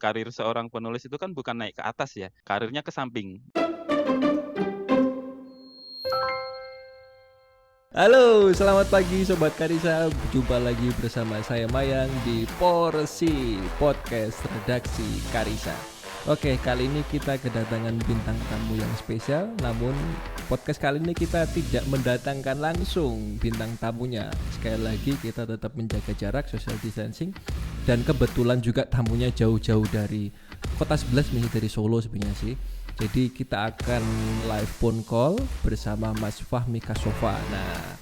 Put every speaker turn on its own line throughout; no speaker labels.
karir seorang penulis itu kan bukan naik ke atas ya, karirnya ke samping.
Halo, selamat pagi Sobat Karisa. Jumpa lagi bersama saya Mayang di Porsi Podcast Redaksi Karisa. Oke, kali ini kita kedatangan bintang tamu yang spesial. Namun podcast kali ini kita tidak mendatangkan langsung bintang tamunya. Sekali lagi kita tetap menjaga jarak, social distancing. Dan kebetulan juga tamunya jauh-jauh dari kota 11, nih dari Solo sebenarnya sih. Jadi kita akan live phone call bersama Mas Fahmi Kasova. Nah,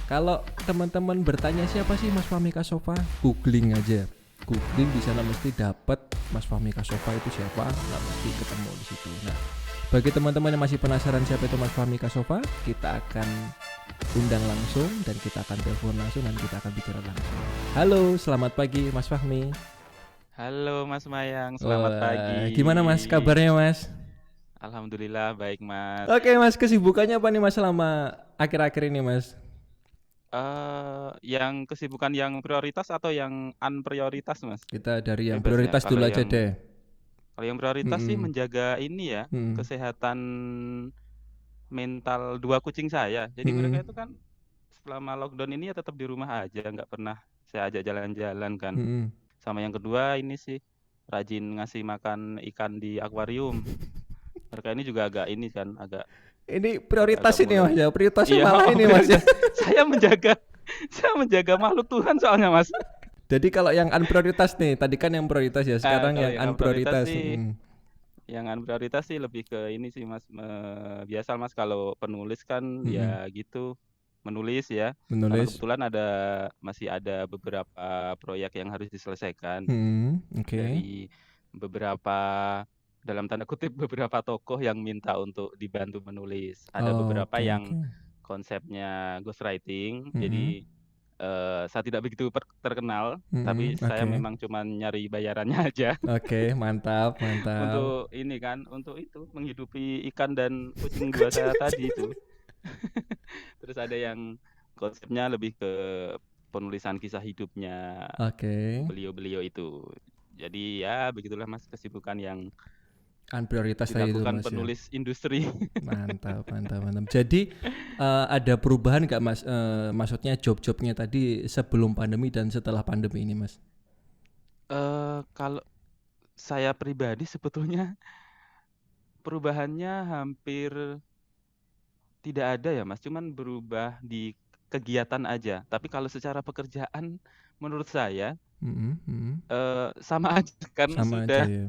kalau teman-teman bertanya siapa sih Mas Fahmi Kasova, googling aja. Googling di sana mesti dapat Mas Fahmi Kasova itu siapa, nah mesti ketemu di situ. Nah, bagi teman-teman yang masih penasaran siapa itu Mas Fahmi Kasova, kita akan undang langsung dan kita akan telepon langsung dan kita akan bicara langsung. Halo, selamat pagi Mas Fahmi.
Halo Mas Mayang, selamat
Wah,
pagi.
gimana Mas kabarnya Mas?
Alhamdulillah baik Mas.
Oke Mas, kesibukannya apa nih Mas selama akhir-akhir ini Mas?
Yang kesibukan yang prioritas atau yang unprioritas Mas?
Kita dari yang
Bebas ya.
prioritas dulu aja deh.
Kalau yang prioritas sih
Mm-mm.
menjaga ini ya,
Mm-mm.
kesehatan mental dua kucing saya. Jadi mereka itu
Mm-mm.
kan selama lockdown ini ya tetap di rumah aja, nggak pernah saya ajak jalan-jalan kan.
Mm-mm.
Sama yang kedua ini sih rajin ngasih makan ikan di akuarium. Mereka ini juga agak ini kan,
Ini
agak-agak
prioritas ini Mas
mulai.
ya, prioritasnya
Iya,
malah ini Mas ya.
prioritas. Saya menjaga, saya menjaga makhluk Tuhan soalnya Mas.
Jadi kalau yang unprioritas nih, tadi kan yang prioritas ya, sekarang
Kalau
yang
yang prioritas
unprioritas.
sih, lebih ke ini sih Mas. Biasa Mas kalau penulis kan
Mm-mm.
ya gitu, menulis ya. Karena
Menulis.
kebetulan masih ada beberapa proyek yang harus diselesaikan
Oke.
dari beberapa, dalam tanda kutip, beberapa tokoh yang minta untuk dibantu menulis. Ada beberapa
Oke,
yang
oke.
konsepnya ghostwriting,
Mm-mm.
jadi saya tidak begitu terkenal,
Mm-mm.
tapi saya
Oke.
memang cuman nyari bayarannya aja
Oke, mantap, mantap.
untuk ini kan, untuk itu menghidupi ikan dan kucing dua saya tadi itu. Terus ada yang konsepnya lebih ke penulisan kisah hidupnya
Oke.
beliau-beliau itu. Jadi ya begitulah Mas kesibukan yang
Unprioritas tadi itu
dilakukan
Mas ya.
penulis industri.
Mantap, mantap, mantap. Jadi ada perubahan nggak Mas? Maksudnya job-jobnya tadi sebelum pandemi dan setelah pandemi ini Mas?
Kalau saya pribadi sebetulnya perubahannya hampir tidak ada ya Mas, cuman berubah di kegiatan aja. Tapi kalau secara pekerjaan menurut saya,
Mm-mm, mm.
sama aja karena
Sama aja
sudah
ya.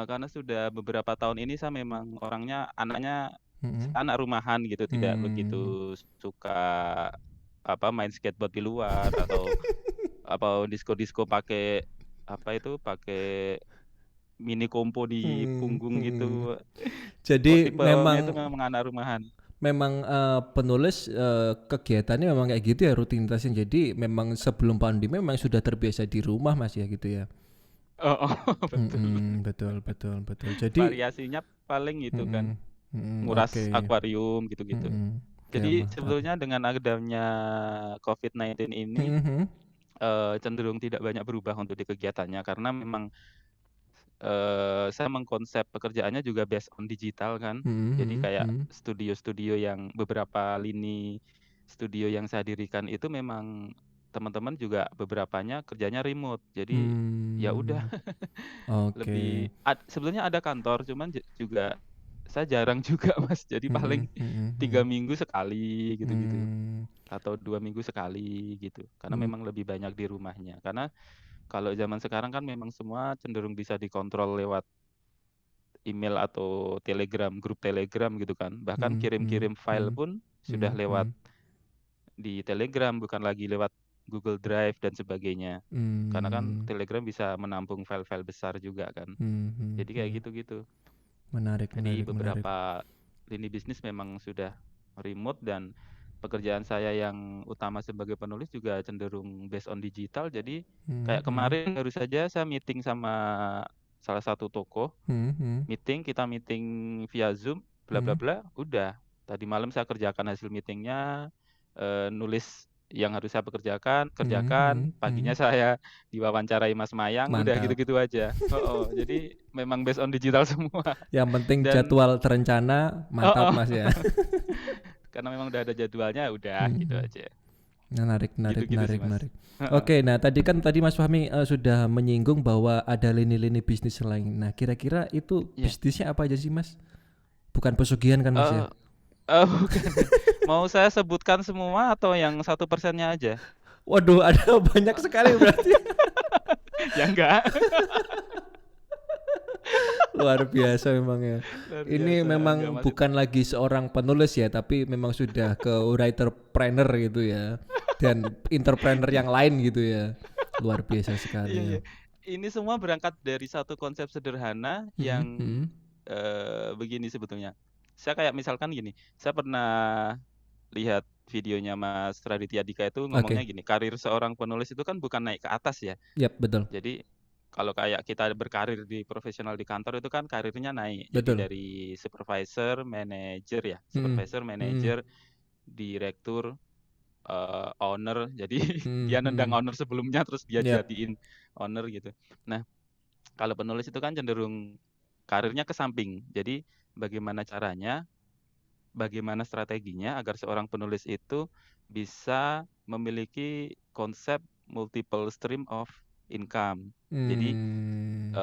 karena sudah beberapa tahun ini saya memang anaknya
Mm-mm.
anak rumahan gitu, tidak
Hmm.
begitu suka main skateboard di luar atau disko-disko pakai pakai mini kompo di
Hmm,
punggung
hmm.
gitu. Oh,
Jadi
tipenya itu
memang
memang anak rumahan.
penulis kegiatannya memang kayak gitu ya, rutinitasnya. Jadi memang sebelum pandemi memang sudah terbiasa di rumah Mas ya gitu ya.
Oh, betul.
Betul, betul, betul. Jadi
Variasinya paling itu kan,
oke.
nguras akuarium gitu-gitu.
Oke,
Jadi
mantap.
sebetulnya dengan adanya COVID-19 ini, cenderung tidak banyak berubah untuk di kegiatannya karena memang, saya mengkonsep pekerjaannya juga based on digital kan. Jadi kayak studio-studio yang beberapa lini studio yang saya dirikan itu memang teman-teman juga beberapanya kerjanya remote. Jadi ya udah
Oke.
sebetulnya ada kantor cuman juga saya jarang juga Mas, jadi paling
Mhm, mhm,
3
mhm.
minggu sekali gitu-gitu,
Mmm,
atau 2 minggu sekali gitu, karena
mhm.
memang lebih banyak di rumahnya. Karena kalau zaman sekarang kan memang semua cenderung bisa dikontrol lewat email atau Telegram, grup Telegram gitu kan. Bahkan
Mhm, mhm,
kirim-kirim file
mhm,
pun sudah
mhm,
lewat
mhm.
di Telegram, bukan lagi lewat Google Drive dan sebagainya. Karena kan
Mmm,
Telegram bisa menampung file-file besar juga kan.
mhm,
Jadi kayak
mhm.
gitu-gitu.
Menarik,
Jadi
menarik, menarik.
beberapa lini bisnis memang sudah remote dan pekerjaan saya yang utama sebagai penulis juga cenderung based on digital. Jadi
Mhm,
kayak
mhm,
kemarin baru saja saya meeting sama salah satu tokoh,
mhm, mhm,
kita meeting via Zoom, bla bla
mhm.
bla, udah. Tadi malam saya kerjakan hasil meetingnya, nulis yang harus saya
Mhm mhm
kerjakan, paginya
mhm.
saya diwawancarai Mas Mayang, udah
Mantap.
gitu-gitu aja. Heeh, jadi memang based on digital semua
Yang penting
dan
jadwal terencana, mantap
heeh,
Mas ya.
karena memang udah ada jadwalnya, udah
Mhm
gitu
mhm.
aja.
Menarik menarik
Gitu-gitu sih,
menarik
Mas.
menarik.
Heeh,
Oke, nah tadi Mas Fahmi, sudah menyinggung bahwa ada lini-lini bisnis lain. Nah, kira-kira itu
iya.
bisnisnya apa aja sih, Mas? Bukan pesugihan kan, Mas, ya?
Eee bukan. Mau saya sebutkan semua atau yang 1%-nya aja?
Waduh, ada banyak sekali berarti.
Ya enggak,
Luar biasa memang ya.
luar
Ini
biasa, enggak
memang
Mas itu.
bukan lagi seorang penulis ya, tapi memang sudah ke writer-planner gitu ya. Dan entrepreneur yang lain gitu ya. Luar biasa
Iya,
sekali
iya.
ya.
Ini semua berangkat dari satu konsep sederhana
Mhm
yang,
mhm.
begini sebetulnya. Saya kayak misalkan gini, saya pernah lihat videonya Mas Raditya Dika itu ngomongnya
Oke.
gini, karir seorang penulis itu kan bukan naik ke atas ya.
Yap, betul.
Jadi kalau kayak kita berkarir di profesional di kantor itu kan karirnya naik. Jadi
Betul.
dari supervisor, manager ya,
Mhm.
supervisor,
Mhm.
manager, direktur, owner. Jadi
Mhm
dia nendang
mhm.
owner sebelumnya terus dia
Yap.
jadiin owner gitu. Nah, kalau penulis itu kan cenderung karirnya ke samping. Jadi bagaimana caranya, bagaimana strateginya agar seorang penulis itu bisa memiliki konsep multiple stream of income. Jadi
Mmm.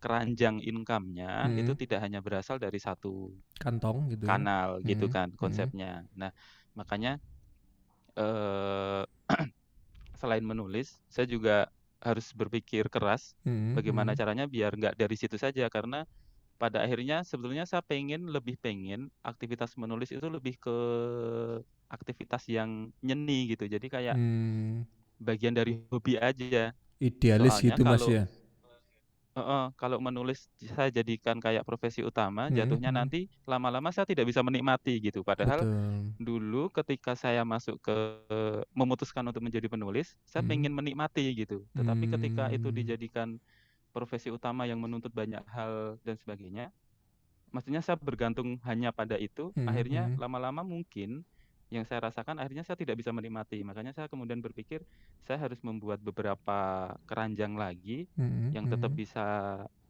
keranjang income-nya itu
Mhm.
tidak hanya berasal dari satu
Kantong gitu ya.
kanal gitu
Mhm.
kan
Mhm.
konsepnya. Nah, makanya, eee, selain menulis, saya juga harus berpikir keras
Mhm
bagaimana
mhm.
caranya biar nggak dari situ saja, karena pada akhirnya sebetulnya saya lebih pengen aktivitas menulis itu lebih ke aktivitas yang nyeni gitu. Jadi kayak
Mmm.
bagian dari hobi aja.
Idealis
Soalnya
gitu Mas
kalau
ya?
heeh, kalau menulis saya jadikan kayak profesi utama,
Mhm
jatuhnya
mhm.
nanti lama-lama saya tidak bisa menikmati gitu. Padahal
Betul.
dulu ketika saya masuk ke memutuskan untuk menjadi penulis, saya
Mhm.
pengen menikmati gitu. Tetapi ketika itu
Mmm.
dijadikan profesi utama yang menuntut banyak hal dan sebagainya, maksudnya saya bergantung hanya pada itu,
Mhm
akhirnya
mhm.
lama-lama mungkin yang saya rasakan akhirnya saya tidak bisa menikmati. Makanya saya kemudian berpikir, saya harus membuat beberapa keranjang lagi
Mhm
yang tetap
mhm.
bisa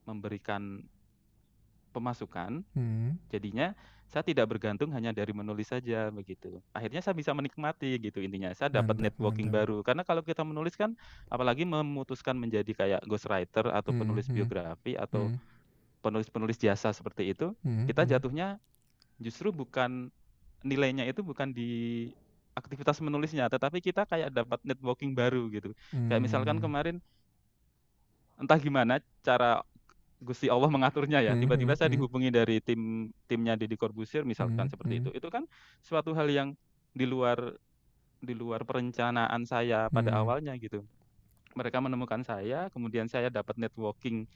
memberikan pemasukan.
Mhm.
Jadinya saya tidak bergantung hanya dari menulis saja begitu. Akhirnya saya bisa menikmati gitu intinya. Saya dapat
Mantap
networking
mantap.
baru. Karena kalau kita menulis kan apalagi memutuskan menjadi kayak ghostwriter atau
Mhm
penulis
mhm.
biografi atau
Mhm.
penulis-penulis jasa seperti itu,
Mhm
kita
mhm.
jatuhnya justru bukan nilainya itu bukan di aktivitas menulisnya, tetapi kita kayak dapat networking baru gitu. Kayak misalkan
Mmm.
kemarin entah gimana cara Gusti Allah mengaturnya ya,
Mhm
tiba-tiba
mhm
saya
mhm.
dihubungi dari timnya Deddy Corbuzier misalkan
Mhm
seperti itu.
mhm.
Itu kan suatu hal yang di luar di luar perencanaan saya pada
Mhm.
awalnya gitu. Mereka menemukan saya, kemudian saya dapat networking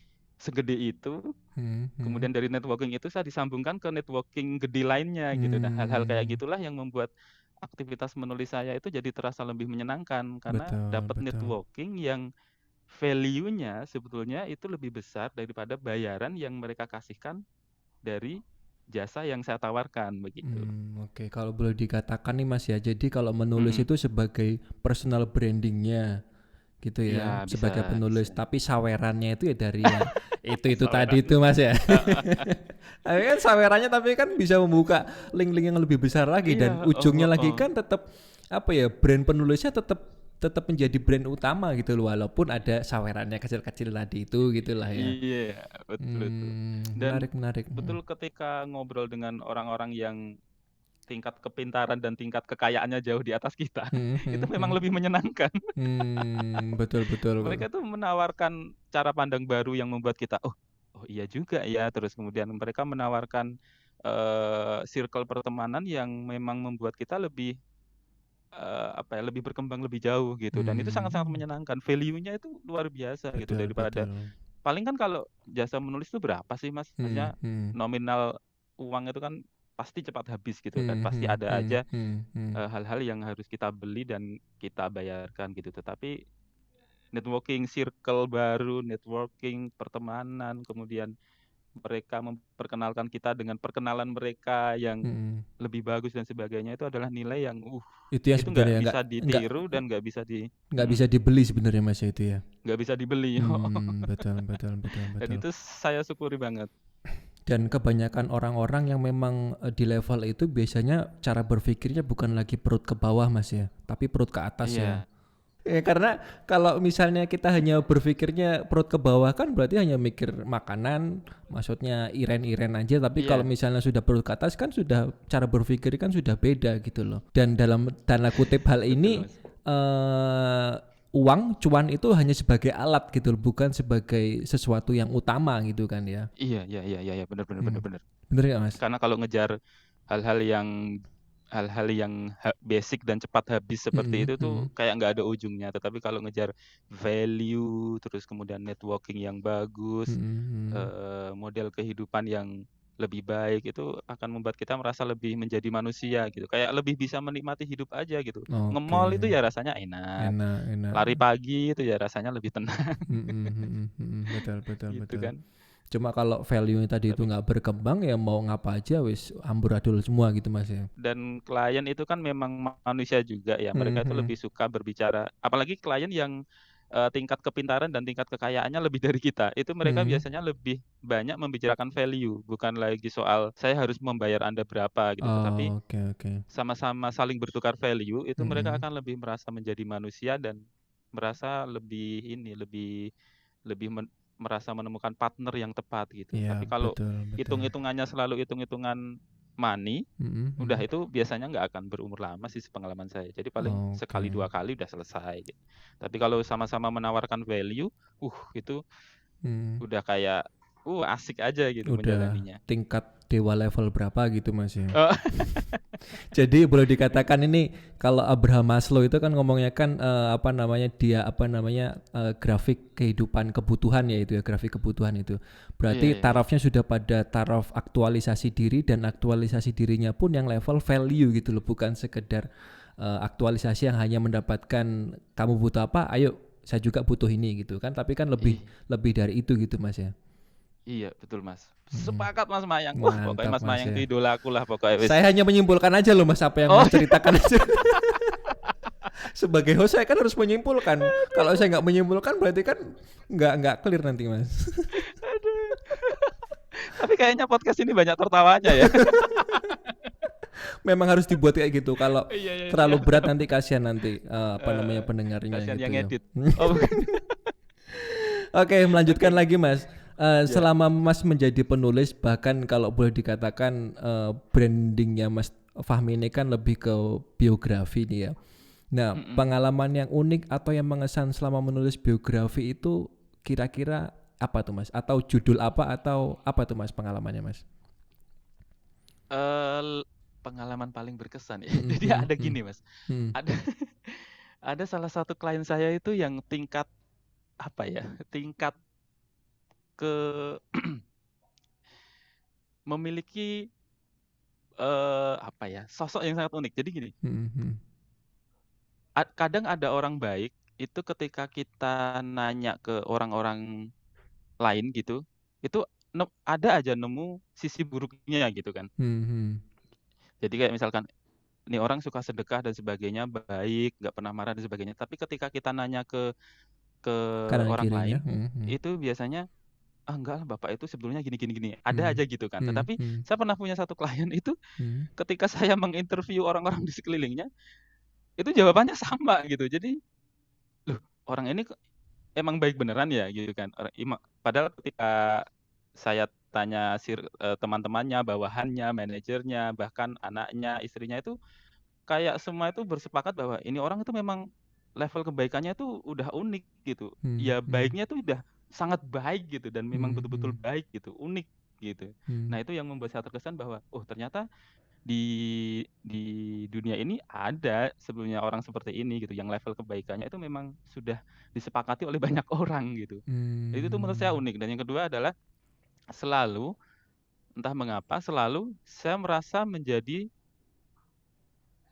segede itu,
Mhm mhm.
kemudian dari networking itu saya disambungkan ke networking gede lainnya gitu. Nah, hal-hal kayak
Mmm.
gitulah yang membuat aktivitas menulis saya itu jadi terasa lebih menyenangkan karena
Betul
dapat
betul.
networking yang value-nya sebetulnya itu lebih besar daripada bayaran yang mereka kasihkan dari jasa yang saya tawarkan begitu.
Oke. Kalau boleh dikatakan nih Mas ya, jadi kalau menulis
Mhm.
itu sebagai personal branding-nya gitu
Iya
ya,
bisa
sebagai
bisa.
penulis, tapi sawerannya itu ya dari yang itu tadi
Saweran.
itu Mas ya.
Heeh.
Tapi kan sawerannya tapi kan bisa membuka link-link yang lebih besar lagi
Iya,
dan
heeh
ujungnya lagi
heeh.
kan tetap apa ya, brand penulisnya tetap tetap menjadi brand utama gitu loh, walaupun ada sawerannya kecil-kecil tadi itu gitulah ya.
Iya, betul itu. Dan
Menarik menarik. Mhm.
betul ketika ngobrol dengan orang-orang yang tingkat kepintaran dan tingkat kekayaannya jauh di atas kita,
Mhm
itu
mhm
memang
mhm.
lebih menyenangkan.
Betul betul.
Mereka itu menawarkan cara pandang baru yang membuat kita, "Oh oh iya juga ya." Terus kemudian mereka menawarkan, circle pertemanan yang memang membuat kita lebih, apa ya, lebih berkembang lebih jauh gitu dan itu sangat-sangat
Mmm.
menyenangkan. Value-nya itu luar biasa gitu
Betul
daripada
betul.
paling kan kalau jasa menulis itu berapa sih, Mas?
Mhm
Maksudnya
mhm.
nominal uang itu kan pasti cepat habis gitu kan, pasti
Mhm
ada
mhm
aja,
mhm mhm.
hal-hal yang harus kita beli dan kita bayarkan gitu. Tetapi networking circle baru, networking pertemanan, kemudian mereka memperkenalkan kita dengan perkenalan mereka yang
Mhm.
lebih bagus dan sebagainya, itu adalah nilai yang,
Itu yang
itu nggak
sebenarnya
bisa ditiru dan nggak bisa
nggak bisa dibeli sebenarnya Mas ya, itu ya?
nggak bisa dibeli.
Betul betul betul
Dan
betul.
itu saya syukuri banget.
Dan kebanyakan orang-orang yang memang di level itu biasanya cara berpikirnya bukan lagi perut ke bawah Mas ya, tapi perut ke atas ya.
Iya,
Karena kalau misalnya kita hanya berpikirnya perut ke bawah kan berarti hanya mikir makanan, maksudnya iren-iren aja. Tapi kalau
iya,
misalnya sudah perut ke atas kan sudah cara berpikir kan sudah beda gitu loh. Dan dalam tanda kutip hal
betul
ini
Mas.
uang cuan itu hanya sebagai alat gitu loh, bukan sebagai sesuatu yang utama gitu kan ya.
Iya, iya, iya, iya, iya, benar, benar, benar, benar.
Bener nggak Mas?
Karena kalau ngejar hal-hal yang hal-hal yang basic dan cepat habis seperti
Mm-mm,
itu tuh
mm-mm,
kayak nggak ada ujungnya. Tetapi kalau ngejar value, terus kemudian networking yang bagus,
mm-mm.
model kehidupan yang lebih baik, itu akan membuat kita merasa lebih menjadi manusia gitu. Kayak lebih bisa menikmati hidup aja gitu.
Oke,
Nge-mall itu ya rasanya enak,
enak enak.
lari pagi itu ya rasanya lebih tenang
Betul betul
gitu
betul.
kan.
Cuma kalau value tadi itu
Tapi
nggak berkembang ya mau ngapa aja wis amburadul semua gitu Mas ya.
dan klien itu kan memang manusia juga ya, mereka itu
Mhm.
lebih suka berbicara apalagi klien yang, tingkat kepintaran dan tingkat kekayaannya lebih dari kita, itu mereka
Mhm.
biasanya lebih banyak membicarakan value, bukan lagi soal, "Saya harus membayar Anda berapa," gitu, tetapi
Oh, oke oke.
sama-sama saling bertukar value, itu mereka
Mhm.
akan lebih merasa menjadi manusia dan merasa lebih ini, lebih lebih merasa menemukan partner yang tepat gitu.
Iya,
Tapi kalau
betul betul.
hitung-hitungannya selalu hitung-hitungan money,
Mhm
udah
mhm.
itu biasanya nggak akan berumur lama sih sepengalaman saya. Jadi paling sekali,
Oke.
2 kali udah selesai gitu. Tapi kalau sama-sama menawarkan value, itu
Mhm.
udah kayak, asik aja gitu
Udah
menjalaninya.
tingkat dewa level berapa gitu Mas ya.
Oh,
Jadi boleh dikatakan ini kalau Abraham Maslow itu kan ngomongnya kan apa namanya dia apa namanya grafik kehidupan kebutuhan ya itu ya grafik kebutuhan itu.
iya,
Berarti
iya, iya.
tarafnya sudah pada taraf aktualisasi diri dan aktualisasi dirinya pun yang level value gitu loh bukan sekedar aktualisasi yang hanya mendapatkan kamu butuh apa ayo saya juga butuh ini gitu kan tapi kan lebih
Ih,
lebih dari itu gitu Mas ya.
iya betul Mas.
Mm-mm.
Sepakat Mas Mayang. Wah pokoknya
Mantap
Mas
Mas
Mayang itu
ya.
idolaku lah pokoknya wis.
Saya hanya menyimpulkan aja loh Mas apa yang
Oh,
Mas ceritakan aja. Sebagai host saya kan harus menyimpulkan. Kalau saya nggak menyimpulkan berarti kan nggak clear nanti Mas.
aduh. Tapi kayaknya podcast ini banyak tertawanya ya.
Memang harus dibuat kayak gitu. Kalau
Iya, iya,
terlalu
siap,
berat
siap.
nanti kasihan nanti apa namanya
Eee,
pendengarnya
kasihan
gitu
yang
ya.
ngedit. Oh bukan.
Oke, melanjutkan
Oke,
lagi Mas.
ya.
Selama Mas menjadi penulis bahkan kalau boleh dikatakan brandingnya Mas Fahmi ini kan lebih ke biografi nih ya. Nah,
Mhm.
pengalaman yang unik atau yang mengesan selama menulis biografi itu kira-kira apa tuh Mas? Atau judul apa atau apa tuh Mas pengalamannya Mas?
Eee, Pengalaman paling berkesan ya.
Mhm
Jadi
mhm
ada
mhm.
gini Mas,
Mhm.
ada ada salah satu klien saya itu yang tingkat, apa ya, tingkat ke memiliki, apa ya, sosok yang sangat unik. Jadi gini,
Mhm mhm.
kadang ada orang baik, itu ketika kita nanya ke orang-orang lain gitu, itu ada aja nemu sisi buruknya gitu kan.
Mhm.
Jadi kayak misalkan, ini orang suka sedekah dan sebagainya, baik, nggak pernah marah dan sebagainya. Tapi ketika kita nanya ke
Kanan
orang lain,
kirinya. Mhm mhm.
itu biasanya, "Ah, enggak lah Bapak itu sebetulnya gini gini gini." Ada
Mhm.
aja gitu kan.
Mhm
Tetapi
mhm.
saya pernah punya satu klien itu
Mhm.
ketika saya menginterview orang-orang di sekelilingnya, itu jawabannya sama gitu. Jadi, "Loh, orang ini kok emang baik beneran ya?" Gitu kan. Padahal ketika saya tanya teman-temannya, bawahannya, manajernya, bahkan anaknya, istrinya itu kayak semua itu bersepakat bahwa ini orang itu memang level kebaikannya itu udah unik gitu.
Mhm
Ya
mhm.
baiknya tuh udah sangat baik gitu dan memang
Mhm
betul-betul
mhm.
baik gitu, unik gitu.
Mhm.
Nah itu yang membuat saya terkesan bahwa, oh ternyata di dunia ini ada sebelumnya orang seperti ini gitu, yang level kebaikannya itu memang sudah disepakati oleh banyak orang gitu. Itu tuh menurut saya
Mmm.
unik dan yang kedua adalah selalu, entah mengapa selalu saya merasa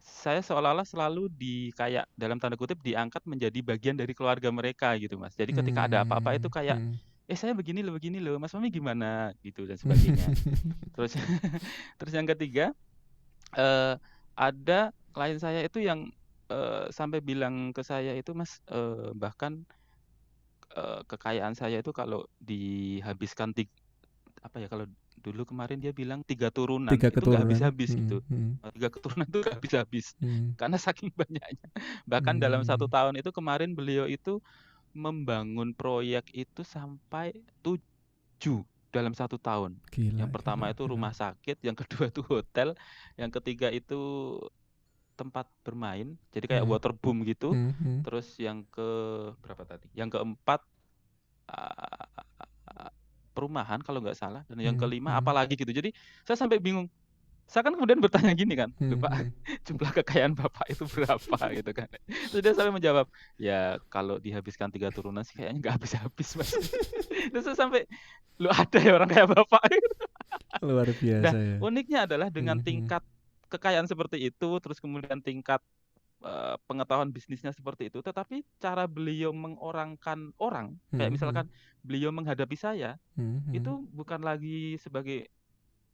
saya seolah-olah selalu kayak dalam tanda kutip diangkat menjadi bagian dari keluarga mereka gitu, Mas. Jadi ketika ada apa-apa itu kayak,
Mhm.
saya begini loh, Mas Fahmi gimana?" Gitu dan sebagainya. Terus terus yang ketiga, ada klien saya itu yang, sampai bilang ke saya itu, "Mas, bahkan, kekayaan saya itu kalau dihabiskan apa ya, kalau dulu kemarin dia bilang 3 turunan,
3
itu nggak
keturunan.
habis-habis gitu. 3 keturunan itu nggak habis-habis,
Mhm.
karena saking banyaknya. Bahkan dalam 1
Mmm.
tahun itu kemarin beliau itu membangun proyek itu sampai 7 dalam 1 tahun.
Gila
Yang
gila
pertama itu
gila.
rumah sakit, yang kedua itu hotel, yang ketiga itu tempat bermain, jadi kayak
Mhm.
waterboom gitu.
Mhm mhm.
Terus yang ke berapa tadi? Yang keempat, eee, perumahan kalau nggak salah, dan yang
Mhm
kelima
mhm.
apalagi gitu. Jadi saya sampai bingung. Saya kan kemudian bertanya gini kan, "Loh
Mhm
Pak,
mhm.
jumlah kekayaan Bapak itu berapa?" Gitu kan. Terus dia sampai menjawab, "Ya kalau dihabiskan 3 turunan sih kayaknya nggak habis-habis Mas." Terus saya sampai, "Loh ada ya orang kayak Bapak?"
Luar
Nah,
biasa ya.
uniknya adalah dengan
Mhm mhm.
tingkat kekayaan seperti itu, terus kemudian tingkat, pengetahuan bisnisnya seperti itu, tetapi cara beliau mengorangkan orang, kayak
Mhm mhm.
misalkan beliau menghadapi saya,
Mhm mhm.
itu bukan lagi sebagai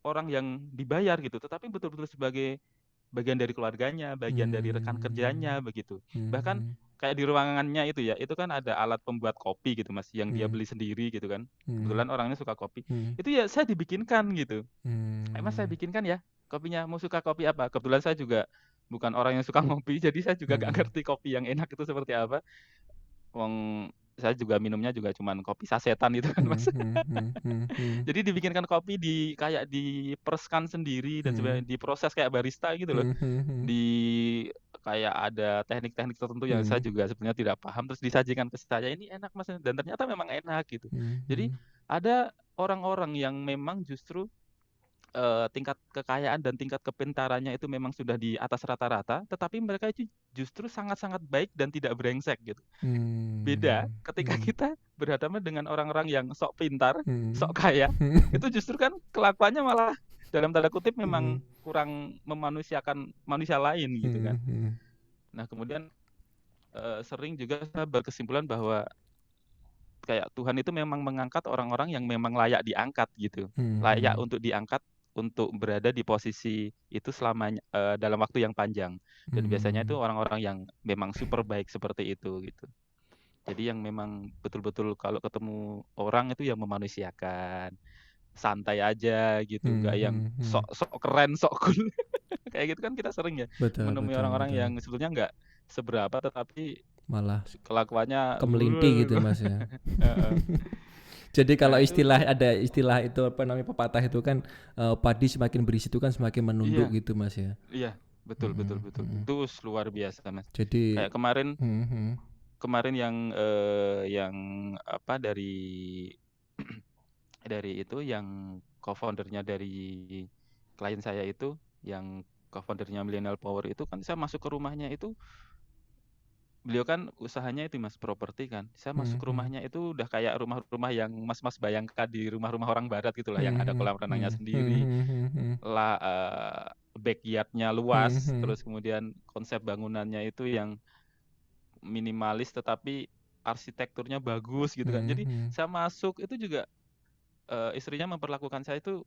orang yang dibayar gitu, tetapi betul-betul sebagai bagian dari keluarganya, bagian dari rekan kerjanya,
Mmm.
begitu. Bahkan
Mhm.
kayak di ruangannya itu ya, itu kan ada alat pembuat kopi gitu Mas, yang dia
Mhm.
beli sendiri gitu kan.
Mhm.
Kebetulan orangnya suka kopi.
Mhm.
Itu ya saya dibikinkan gitu. Mas saya
Mmm.
bikinkan ya kopinya, mau suka kopi apa?" Kebetulan saya juga bukan orang yang suka ngopi, jadi saya juga nggak
Mhm.
ngerti kopi yang enak itu seperti apa. Wong saya juga minumnya juga cuman kopi sasetan itu kan Mas.
Mhm mhm mhm mhm mhm.
Jadi dibikinkan kopi kayak dipereskan sendiri dan
Mhm.
sebagainya, diproses kayak barista gitu loh.
Mhm mhm
Di kayak ada teknik-teknik tertentu yang saya
mhm.
juga sebenarnya tidak paham, terus disajikan ke saya, "Ini enak Mas," dan ternyata memang enak gitu.
Mhm
Jadi
mhm.
ada orang-orang yang memang justru, tingkat kekayaan dan tingkat kepintarannya itu memang sudah di atas rata-rata, tetapi mereka itu justru sangat-sangat baik dan tidak brengsek gitu. Beda
Mmm.
ketika
Mhm.
kita berhadapan dengan orang-orang yang sok pintar, sok
Mhm.
kaya, itu justru kan kelakuannya malah dalam tanda kutip memang
Mhm.
kurang memanusiakan manusia lain gitu kan.
Mhm mhm.
Nah kemudian, sering juga saya berkesimpulan bahwa kayak Tuhan itu memang mengangkat orang-orang yang memang layak diangkat gitu, layak
Mhm.
untuk diangkat untuk berada di posisi itu selamanya dalam waktu yang panjang, dan biasanya itu
Mmm.
orang-orang yang memang super baik seperti itu gitu. Jadi yang memang betul-betul kalau ketemu orang itu yang memanusiakan, santai aja gitu, nggak
Mhm
yang
mhm
sok
mhm.
sok keren, sok cool. Kayak gitu kan kita sering ya
Betul
menemui
betul
orang-orang
betul.
yang sebetulnya nggak seberapa tetapi
Malah
kelakuannya
kemelinti gitu, Mas, ya.
heeh.
Jadi kalau
Nah
istilah
itu
ada istilah itu apa namanya pepatah itu kan, padi semakin berisi itu kan semakin menunduk
iya
gitu, Mas, ya.
iya, betul betul
Mhm
betul.
mhm.
Itu luar biasa, Mas.
Jadi
Kayak kemarin
mhm mhm.
kemarin yang apa, dari itu yang co-founder-nya dari klien saya itu, yang co-founder-nya Millennial Power itu kan saya masuk ke rumahnya itu, beliau kan usahanya itu Mas, properti kan. Saya masuk
Mhm
ke
mhm.
rumahnya itu udah kayak rumah-rumah yang Mas-Mas bayangkan di rumah-rumah orang barat gitulah, yang ada
Mhm
kolam renangnya
mhm.
sendiri,
Mhm mhm mhm.
backyard-nya
Mhm
luas,
mhm.
terus kemudian konsep bangunannya itu yang minimalis tetapi arsitekturnya bagus gitu kan.
Mhm
Jadi
mhm.
saya masuk itu juga, istrinya memperlakukan saya itu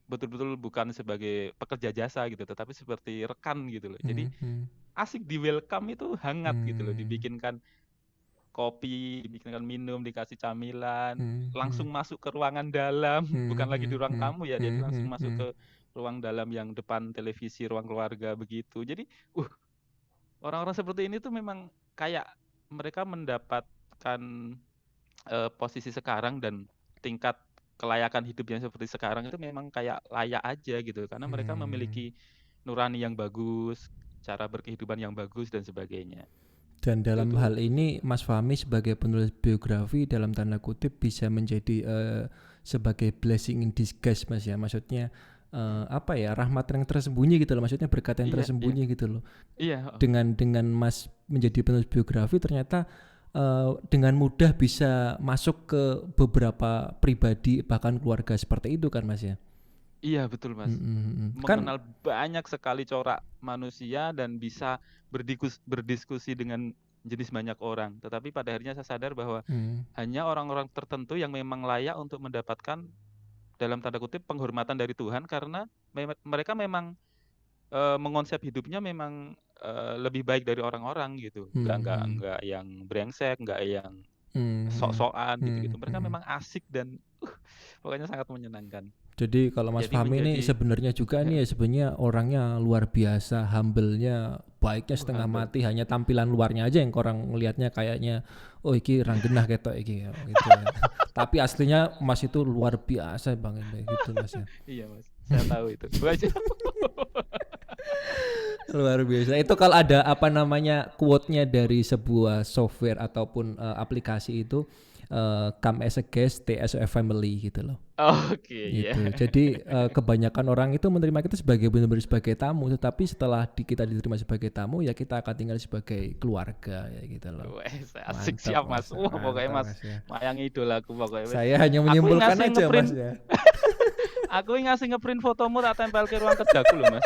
betul-betul bukan sebagai pekerja jasa gitu, tetapi seperti rekan gitu loh. Jadi
Mhm mhm.
asik di-welcome itu hangat gitu loh,
Mmm.
dibikinkan kopi, dibikinkan minum, dikasih camilan,
Mhm
langsung
mhm.
masuk ke ruangan dalam, bukan lagi di
Mhm
ruang
mhm.
tamu ya, dia langsung
Mhm
masuk
mhm.
ke ruang dalam yang depan televisi, ruang keluarga begitu. Jadi, orang-orang seperti ini tuh memang kayak mereka mendapatkan, posisi sekarang dan tingkat kelayakan hidup yang seperti sekarang itu memang kayak layak aja gitu, karena mereka
Mmm.
memiliki nurani yang bagus, cara berkehidupan yang bagus dan sebagainya.
Dan
Itu
dalam
tuh
hal ini Mas Fahmi sebagai penulis biografi dalam tanda kutip bisa menjadi, sebagai blessing in disguise, Mas, ya. Maksudnya, apa ya, rahmat yang tersembunyi gitu loh, maksudnya berkat yang
iya iya
tersembunyi gitu loh.
iya, heeh.
Dengan Mas menjadi penulis biografi ternyata, dengan mudah bisa masuk ke beberapa pribadi bahkan keluarga seperti itu kan, Mas, ya?
Iya betul Mas,
Mhm mhm. Kan
mengenal banyak sekali corak manusia dan bisa berdiskusi dengan jenis banyak orang. Tetapi pada akhirnya saya sadar bahwa
Hmm.
hanya orang-orang tertentu yang memang layak untuk mendapatkan dalam tanda kutip penghormatan dari Tuhan karena mereka memang mengonsep hidupnya memang lebih baik dari orang-orang gitu.
Hmm.
Nggak yang brengsek, nggak yang
Hmm.
sok-sokan
Hmm.
gitu-gitu. Mereka
Hmm.
memang asik dan pokoknya sangat menyenangkan.
Jadi kalau Mas
Jadi
Fahmi ini
menjadi
sebenarnya juga nih ya sebenarnya orangnya luar biasa, humble-nya, baiknya setengah
humble.
mati, hanya tampilan luarnya aja yang orang ngelihatnya kayaknya oh iki ranggenah ketok iki ya, gitu ya. Tapi aslinya Mas itu luar biasa banget gitu Mas ya.
Iya Mas, saya tahu itu. Wajar.
Luar biasa. Itu kalau ada apa namanya quote-nya dari sebuah software ataupun aplikasi itu come as a guest, stay as a family gitu loh.
Oke, iya.
Gitu. Jadi kebanyakan orang itu menerima kita sebagai benar-benar sebagai tamu, tetapi setelah kita diterima sebagai tamu ya kita akan tinggal sebagai keluarga ya gitu loh.
Wes, asik
Mantap
siap
Mas,
Mas. Wah, pokoknya
mantap
Mas,
Mas ya.
Mayang idolaku pokoknya wes.
Saya hanya
Aku yang
menyimpulkan
ngasih
aja Mas
ngeprint,
ya.
aku yang ngasih ngeprint fotomu tak tempel ke ruang kerjaku loh Mas.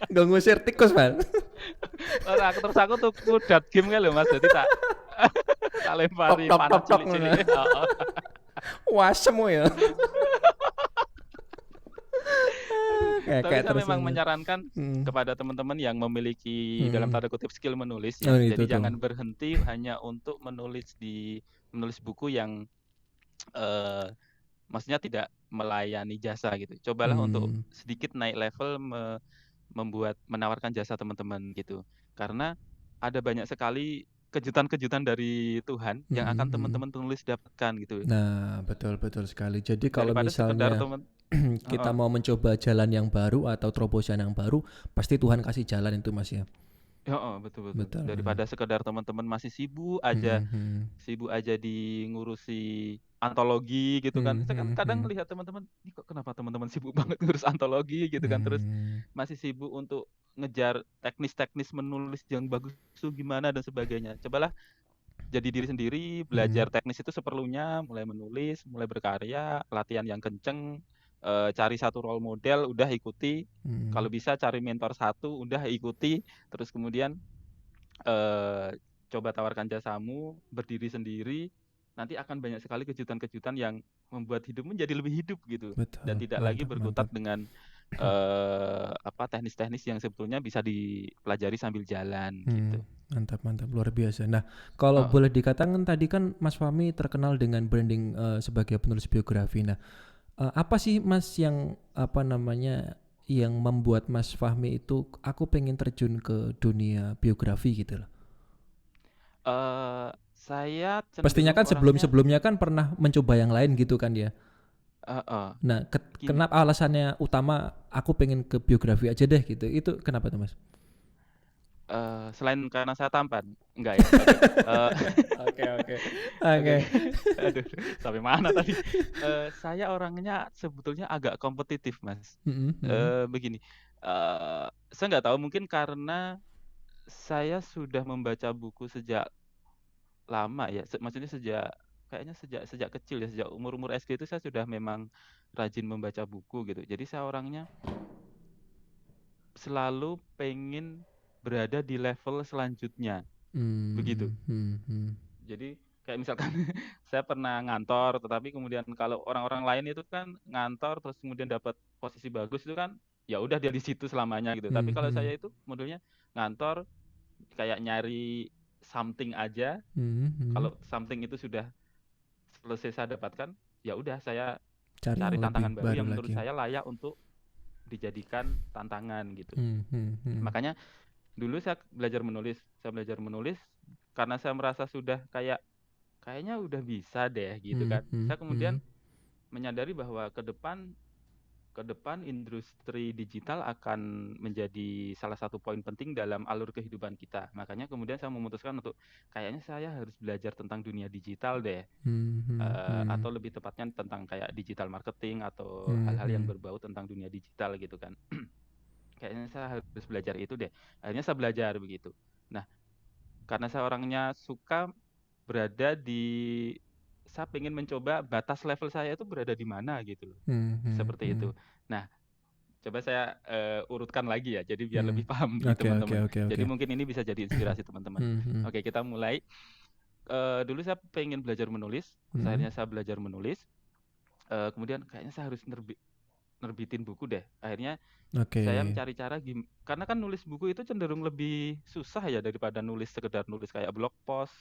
Gak ngusir tikus Mas.
Aku tuku dat game kan loh Mas, jadi tak tak lempari
Tok
panah
tok tok.
cilik-cilik. Heeh.
Wah semu ya.
Tapi
Kayak
saya
terus
memang
ini.
menyarankan
Hmm.
kepada teman-teman yang memiliki dalam
Hmm.
tanda kutip skill menulis
Oh
ya.
itu
Jadi
tuh.
jangan berhenti hanya untuk menulis buku yang maksudnya tidak melayani jasa gitu. Cobalah untuk
Hmm.
sedikit naik level menawarkan jasa teman-teman gitu. Karena ada banyak sekali kejutan-kejutan dari Tuhan yang akan
Hmm.
teman-teman penulis dapatkan gitu.
Nah, betul sekali. Jadi kalau
Daripada sekedar
misalnya
teman
kita
heeh.
mau mencoba jalan yang baru atau terobosan yang baru, pasti Tuhan kasih jalan itu Mas ya.
Heeh, betul betul.
Betul, betul.
Daripada sekedar teman-teman masih
Hmm, hmm,
sibuk aja di ngurusi antologi gitu kan.
hmm,
Saya kan
hmm,
kadang
hmm,
lihat teman-teman, "Ini kok kenapa teman-teman sibuk banget ngurus antologi?" gitu kan. Terus
hmm,
masih sibuk untuk ngejar teknis-teknis menulis yang bagus tuh gimana dan sebagainya. Cobalah jadi diri sendiri,
hmm,
belajar teknis itu seperlunya, mulai menulis, mulai berkarya, latihan yang kenceng, cari satu role model, udah ikuti.
hmm.
Kalau bisa cari mentor satu, udah ikuti. Terus kemudian coba tawarkan jasamu, berdiri sendiri, nanti akan banyak sekali kejutan-kejutan yang membuat hidupmu jadi lebih hidup gitu. Dan
Betul,
tidak lagi
mantap,
berkutat
mantap.
dengan teknis-teknis yang sebetulnya bisa dipelajari sambil jalan gitu.
Mantap, mantap, luar biasa. Nah, kalau
Heeh.
boleh dikatakan tadi kan Mas Fahmi terkenal dengan branding sebagai penulis biografi. Nah, apa sih Mas yang apa namanya yang membuat Mas Fahmi itu aku pengen terjun ke dunia biografi gitu loh.
Saya
Pastinya
cenderung
kan
orangnya
sebelum-sebelumnya kan pernah mencoba yang lain gitu kan ya.
heeh,
Nah,
gini,
kenapa alasannya utama aku pengen ke biografi aja deh gitu. Itu kenapa tuh, Mas?
selain karena saya tampan? Enggak ya? Oke,
Oke, oke.
oke.
Oke.
Aduh, sampai mana tadi? Saya orangnya sebetulnya agak kompetitif, Mas.
Mhm, mhm.
Begini, saya nggak tahu mungkin karena saya sudah membaca buku sejak lama ya, maksudnya kayaknya sejak sejak kecil ya, sejak umur-umur SD itu saya sudah memang rajin membaca buku gitu. Jadi saya orangnya selalu pengen berada di level selanjutnya, begitu.
Hmm, hmm, hmm.
Jadi kayak misalkan saya pernah ngantor, tetapi kemudian kalau orang-orang lain itu kan ngantor terus kemudian dapat posisi bagus itu kan, ya udah dia di situ selamanya gitu. Tapi
Hmm,
kalau
hmm.
saya itu modelnya ngantor kayak nyari something aja,
Hmm, hmm.
kalau something itu sudah selesai saya dapatkan, ya udah saya
Cari
cari
yang lebih
tantangan baru
baru
yang menurut
lagi.
saya layak untuk dijadikan tantangan gitu.
Hmm, hmm, hmm.
Makanya dulu saya belajar menulis karena saya merasa sudah kayaknya udah bisa deh gitu
Hmm,
kan.
hmm,
Saya
hmm.
kemudian menyadari bahwa ke depan industri digital akan menjadi salah satu poin penting dalam alur kehidupan kita. Makanya kemudian saya memutuskan untuk kayaknya saya harus belajar tentang dunia digital deh.
Hmm, hmm, hmm.
Atau lebih tepatnya tentang kayak digital marketing atau
Hmm,
hal-hal yang
hmm.
berbau tentang dunia digital gitu kan. Kayaknya saya harus belajar itu deh. Akhirnya saya belajar begitu. Nah, karena saya orangnya suka berada saya pengen mencoba batas level saya itu berada di mana gitu loh.
Hmm, hmm,
Seperti
hmm.
itu. Nah, Coba saya urutkan lagi ya, jadi biar lebih paham nih
Oke, oke,
teman-teman.
oke,
Jadi
oke.
mungkin ini bisa jadi inspirasi teman-teman.
Mhm,
Oke, kita mulai. Dulu saya pengen belajar menulis,
mhm.
akhirnya saya belajar menulis. Kemudian kayaknya saya harus nerbitin buku deh. Akhirnya saya
Oke.
mencari cara karena kan nulis buku itu cenderung lebih susah ya daripada sekedar nulis kayak blog post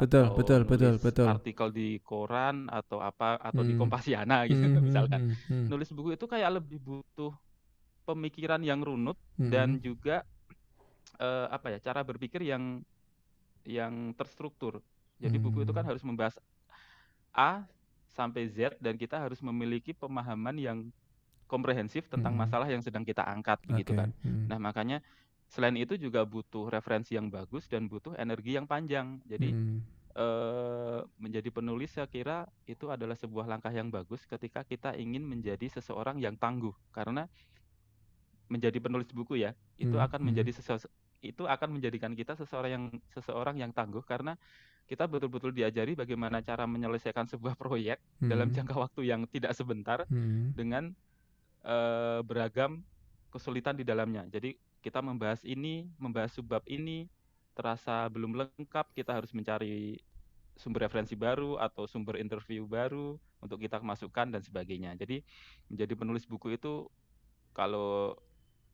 Betul,
atau
betul, betul,
nulis
betul.
artikel di koran atau apa atau di
Mmm.
Kompasiana gitu
Mhm,
misalkan.
mhm, mhm.
Nulis buku itu kayak lebih butuh pemikiran yang runut
Mhm,
dan juga apa ya, cara berpikir yang terstruktur. Jadi buku itu kan
mmm.
harus membahas A sampai Z dan kita harus memiliki pemahaman yang komprehensif tentang
Mhm.
masalah yang sedang kita angkat begitu kan.
Oke, mhm,
Nah, makanya selain itu juga butuh referensi yang bagus dan butuh energi yang panjang. Jadi
mhm,
menjadi penulis saya kira itu adalah sebuah langkah yang bagus ketika kita ingin menjadi seseorang yang tangguh. Karena menjadi penulis buku ya,
mhm, mhm,
itu akan menjadikan kita seseorang yang tangguh karena kita betul-betul diajari bagaimana cara menyelesaikan sebuah proyek dalam
mhm,
jangka waktu yang tidak sebentar
mhm,
dengan beragam kesulitan di dalamnya. Jadi kita membahas ini, membahas subbab ini, terasa belum lengkap, kita harus mencari sumber referensi baru atau sumber interview baru untuk kita masukkan dan sebagainya. Jadi menjadi penulis buku itu kalau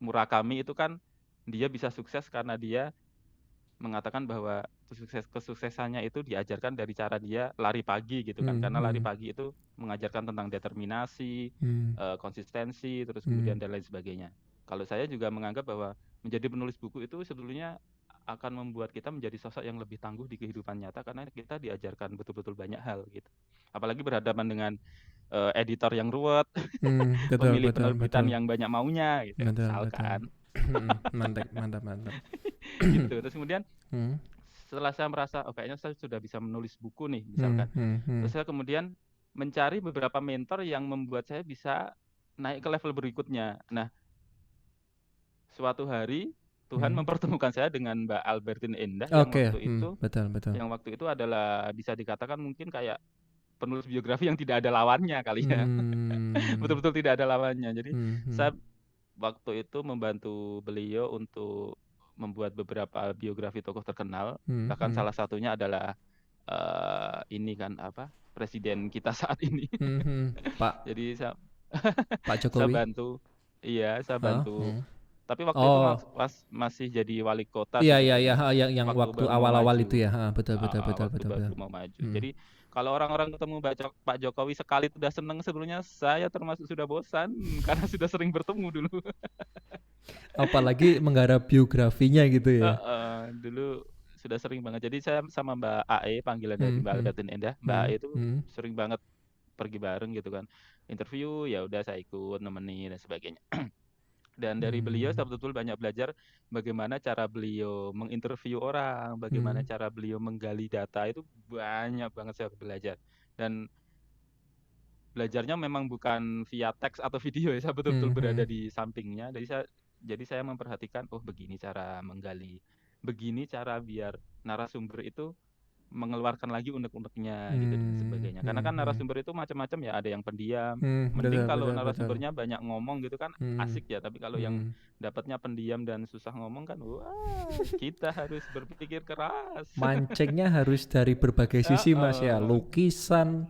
Murakami itu kan dia bisa sukses karena dia mengatakan bahwa kesuksesannya itu diajarkan dari cara dia lari pagi gitu kan. Karena lari
mhm,
pagi itu mengajarkan tentang determinasi,
mhm,
konsistensi, terus kemudian
mhm,
dan lain sebagainya. Kalau saya juga menganggap bahwa menjadi penulis buku itu sebetulnya akan membuat kita menjadi sosok yang lebih tangguh di kehidupan nyata karena kita diajarkan betul-betul banyak hal gitu. Apalagi berhadapan dengan editor yang ruwet,
betul,
pemilik
betul,
penerbitan
betul,
yang banyak maunya gitu,
betul, betul.
misalkan.
Mantap, mantap, mantap.
Gitu. Terus kemudian
Mhm,
setelah saya merasa, "Oh kayaknya saya sudah bisa menulis buku nih,"
mhm,
misalkan.
mhm,
Terus
mhm,
saya kemudian mencari beberapa mentor yang membuat saya bisa naik ke level berikutnya. Nah, suatu hari Tuhan
mhm.
mempertemukan saya dengan Mbak Albertine Endah
Oke, betul, betul.
yang waktu itu adalah bisa dikatakan mungkin kayak penulis biografi yang tidak ada lawannya kali ya.
Mmm,
Betul-betul tidak ada lawannya. Jadi
mhm,
saya waktu itu membantu beliau untuk membuat beberapa biografi tokoh terkenal, bahkan
mhm,
salah satunya adalah, ini kan, apa, presiden kita saat ini.
mhm.
Jadi
Pak
saya
Jokowi?
bantu iya, saya
Heeh,
bantu.
mhm.
Tapi waktu itu
Oh,
masih jadi wali kota
iya,
sih
iya, iya,
sebetulnya,
heeh, yang
waktu
waktu
baru mau
awal-awal itu
maju.
ya, heeh, betul, betul,
Heeh,
betul,
waktu
betul, betul.
baru mau maju.
Mhm.
Jadi kalau orang-orang ketemu Pak Jokowi sekali sudah senang, sebetulnya saya termasuk sudah bosan karena sudah sering bertemu dulu.
Apalagi menggarap biografinya gitu ya?
Heeh, dulu sudah sering banget. Jadi saya sama Mbak AE, panggilan dari
Mhm,
Mbak
mhm,
Albertine Endah, Mbak AE
mhm,
itu
mhm,
sering banget pergi bareng gitu kan. Interview, ya udah saya ikut nemenin dan sebagainya. Dan dari beliau
mmm,
saya betul-betul banyak belajar bagaimana cara beliau menginterview orang, bagaimana
mhm,
cara beliau menggali data, itu banyak banget saya belajar. Dan belajarnya memang bukan via teks atau video ya, saya betul-betul berada
mhm,
di sampingnya. Jadi saya memperhatikan, oh begini cara menggali, begini cara biar narasumber itu mengeluarkan lagi unek-uneknya gitu dan
mmm,
sebagainya. Karena kan
mhm,
narasumber itu macam-macam ya, ada yang pendiam. Mending
betul,
kalau
betul, betul.
narasumbernya banyak ngomong gitu kan
Mhm,
asik ya, tapi kalau yang
mhm.
dapatnya pendiam dan susah ngomong kan, wah kita harus berpikir keras.
Mancingnya harus dari berbagai sisi Mas ya,
Heeh.
lukisan,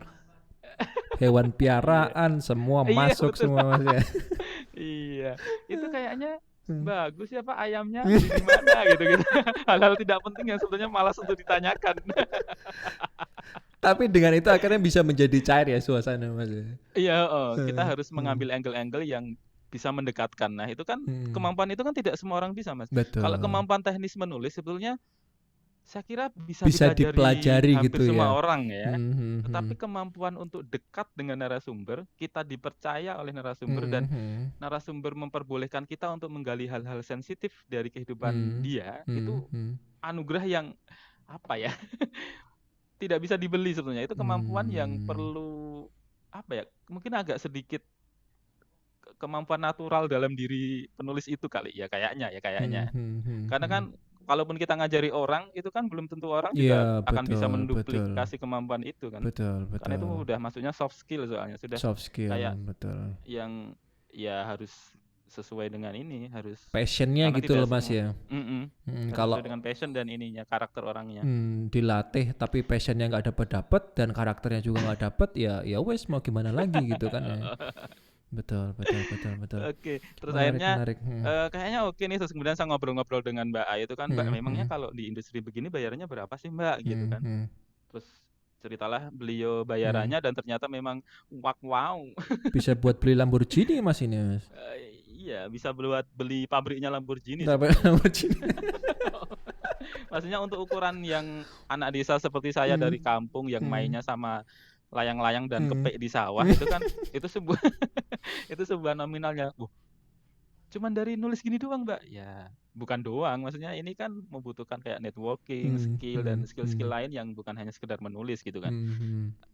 hewan
Iya.
piaraan, semua
Iya
masuk
betul.
semua Mas ya.
Iya, itu kayaknya
Mmm.
bagus ya Pak ayamnya beli di mana gitu-gitu. Hal-hal tidak penting yang sebetulnya malas untuk ditanyakan.
Tapi dengan itu akhirnya bisa menjadi cair ya suasana Mas ya?
Iya, heeh, kita
Heeh,
harus mengambil angle-angle yang bisa mendekatkan. Nah, itu kan
mhm.
kemampuan itu kan tidak semua orang bisa, Mas. Kalau
Betul,
kemampuan teknis menulis sebetulnya saya kira bisa
bisa
dipelajari
dipelajari
hampir
gitu
semua
ya?
orang ya.
Mhm, mhm,
Tetapi kemampuan untuk dekat dengan narasumber, kita dipercaya oleh narasumber dan
mhm,
narasumber memperbolehkan kita untuk menggali hal-hal sensitif dari kehidupan
mhm,
dia,
mhm,
itu
mhm,
anugerah yang apa ya, tidak bisa dibeli sebetulnya. Itu kemampuan yang
mmm,
perlu apa ya, mungkin agak sedikit kemampuan natural dalam diri penulis itu kali ya kayaknya ya kayaknya.
mhm, mhm,
Karena kan
mhm.
kalaupun kita ngajari orang, itu kan belum tentu orang
Iya,
juga akan bisa
betul, betul,
menduplikasi kemampuan itu kan.
betul,
Karena itu
betul.
udah masuknya soft skill soalnya, sudah
Soft skill,
kayak
betul.
yang ya harus sesuai dengan ini, harus
passionnya
karena
gitu
tidak
loh Mas
semua
ya.
harus
Kalau
sesuai dengan passion dan ininya, karakter orangnya.
dilatih tapi passionnya nggak dapet dan karakternya juga nggak dapet, ya wes mau gimana lagi gitu kan ya. Betul, betul, betul, betul.
Oke, terus
Menarik,
akhirnya
menarik.
kayaknya oke nih, terus kemudian saya ngobrol-ngobrol dengan Mbak A itu kan, "Mbak, memangnya
Hmm.
kalau di industri begini bayarannya berapa sih, Mbak?" Gitu kan.
Hmm.
Terus ceritalah beliau
Hmm.
bayarannya dan ternyata memang wow.
Bisa buat beli Lamborghini Mas ini Mas.
Iya, bisa buat beli pabriknya Lamborghini
Dapat
sebenarnya.
Lamborghini.
Maksudnya untuk ukuran yang anak desa seperti saya dari kampung yang mainnya sama layang-layang dan kepik di sawah itu kan itu sebuah itu sebuah nominalnya. Cuman dari nulis gini doang, Mbak. Ya, bukan doang, maksudnya ini kan membutuhkan kayak networking, skill dan skill-skill lain yang bukan hanya sekedar menulis gitu kan.